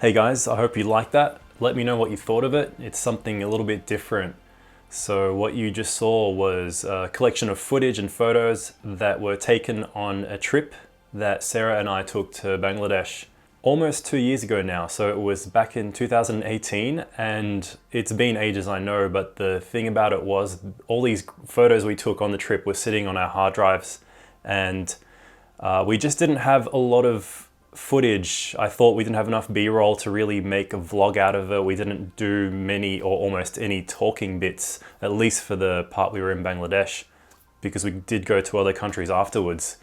Hey guys, I hope you liked that. Let me know what you thought of it. It's something a little bit different. So what you just saw was a collection of footage and photos that were taken on a trip that Sarah and I took to Bangladesh almost 2 years ago now. So it was back in 2018, and it's been ages, I know, but the thing about it was all these photos we took on the trip were sitting on our hard drives, and we just didn't have a lot of footage. I thought we didn't have enough B-roll to really make a vlog out of it. We didn't do many or almost any talking bits, at least for the part we were in Bangladesh, because we did go to other countries afterwards.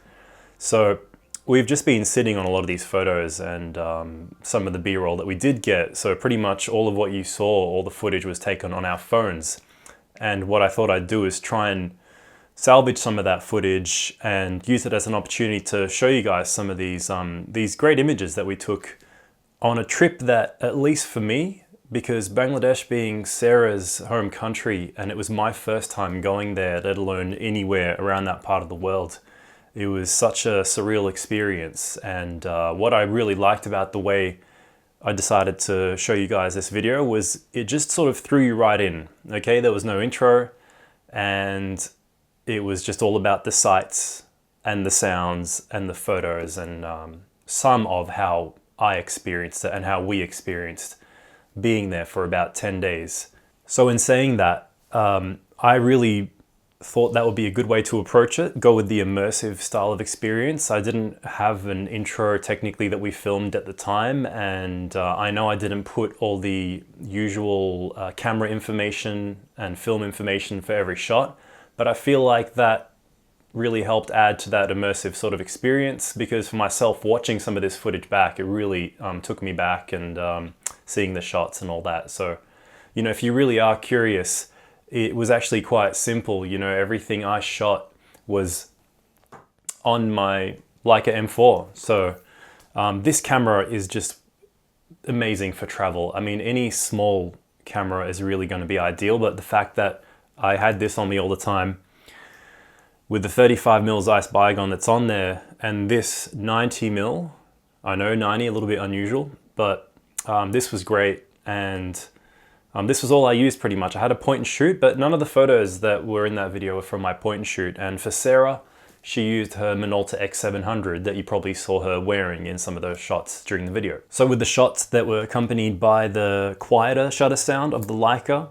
So we've just been sitting on a lot of these photos and some of the B-roll that we did get. So pretty much all of what you saw, all the footage was taken on our phones. And what I thought I'd do is try and salvage some of that footage and use it as an opportunity to show you guys some of these great images that we took on a trip that, at least for me, because Bangladesh being Sarah's home country and it was my first time going there, let alone anywhere around that part of the world, it was such a surreal experience. And what I really liked about the way I decided to show you guys this video was it just sort of threw you right in, okay? There was no intro, and it was just all about the sights and the sounds and the photos and some of how I experienced it and how we experienced being there for about 10 days. So in saying that, I really thought that would be a good way to approach it, go with the immersive style of experience. I didn't have an intro technically that we filmed at the time, and I know I didn't put all the usual camera information and film information for every shot, but I feel like that really helped add to that immersive sort of experience, because for myself, watching some of this footage back, it really took me back, and seeing the shots and all that. So, you know, if you really are curious, it was actually quite simple. You know, everything I shot was on my Leica M4. So this camera is just amazing for travel. I mean, any small camera is really going to be ideal, but the fact that I had this on me all the time with the 35mm Zeiss Bygone that's on there, and this 90mm, I know 90, a little bit unusual, but this was great. And this was all I used pretty much. I had a point and shoot, but none of the photos that were in that video were from my point and shoot. And for Sarah, she used her Minolta X700 that you probably saw her wearing in some of those shots during the video. So with the shots that were accompanied by the quieter shutter sound of the Leica,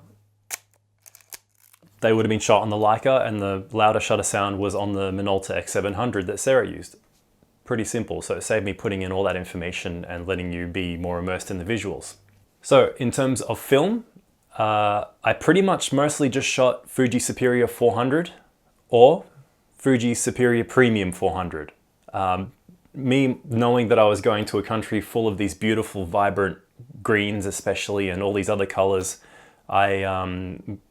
they would have been shot on the Leica, and the louder shutter sound was on the Minolta X700 that Sarah used. Pretty simple, so it saved me putting in all that information and letting you be more immersed in the visuals. So in terms of film, I pretty much mostly just shot Fuji Superia 400 or Fuji Superia Premium 400. Me knowing that I was going to a country full of these beautiful, vibrant greens especially, and all these other colors, I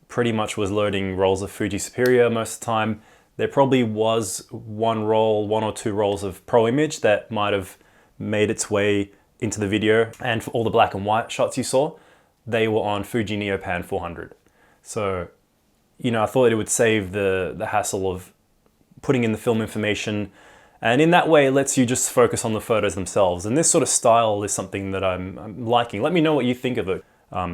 pretty much was loading rolls of Fuji Superia most of the time. There probably was one or two rolls of ProImage that might have made its way into the video, and for all the black and white shots you saw, they were on Fuji Neopan 400. So, you know, I thought it would save the hassle of putting in the film information, and in that way it lets you just focus on the photos themselves. And this sort of style is something that I'm liking. Let me know what you think of it.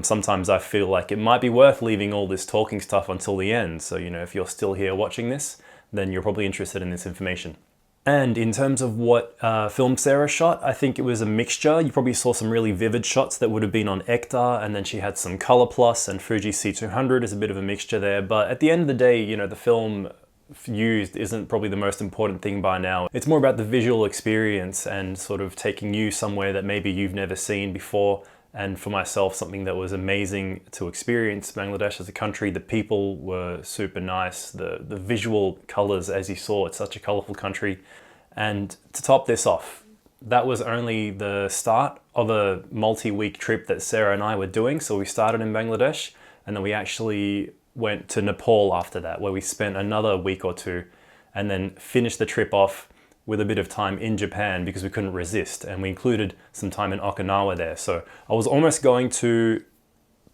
Sometimes I feel like it might be worth leaving all this talking stuff until the end. So, you know, if you're still here watching this, then you're probably interested in this information. And in terms of what film Sarah shot, I think it was a mixture. You probably saw some really vivid shots that would have been on Ektar, and then she had some Colorplus, and Fuji C200 is a bit of a mixture there. But at the end of the day, you know, the film used isn't probably the most important thing by now. It's more about the visual experience and sort of taking you somewhere that maybe you've never seen before. And for myself, something that was amazing to experience. Bangladesh as a country, the people were super nice. The visual colors, as you saw, it's such a colorful country. And to top this off, that was only the start of a multi-week trip that Sarah and I were doing. So we started in Bangladesh, and then we actually went to Nepal after that, where we spent another week or two, and then finished the trip off with a bit of time in Japan because we couldn't resist, and we included some time in Okinawa there. So I was almost going to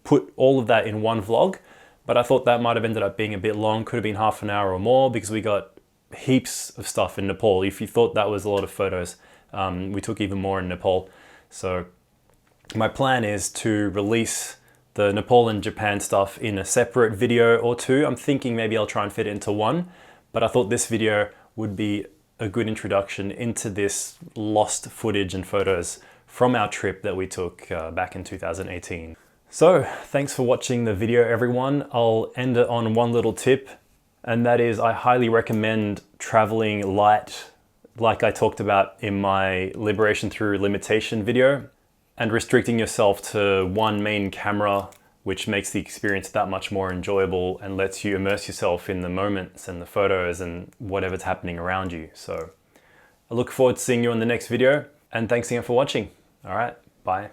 put all of that in one vlog, but I thought that might have ended up being a bit long, could have been half an hour or more, because we got heaps of stuff in Nepal. If you thought that was a lot of photos, we took even more in Nepal. So My plan is to release the Nepal and Japan stuff in a separate video or two. I'm thinking maybe I'll try and fit it into one, but I thought this video would be a good introduction into this lost footage and photos from our trip that we took back in 2018. So thanks for watching the video, everyone. I'll end it on one little tip, and that is I highly recommend traveling light, like I talked about in my Liberation Through Limitation video, and restricting yourself to one main camera, which makes the experience that much more enjoyable and lets you immerse yourself in the moments and the photos and whatever's happening around you. So I look forward to seeing you in the next video, and thanks again for watching. All right, bye.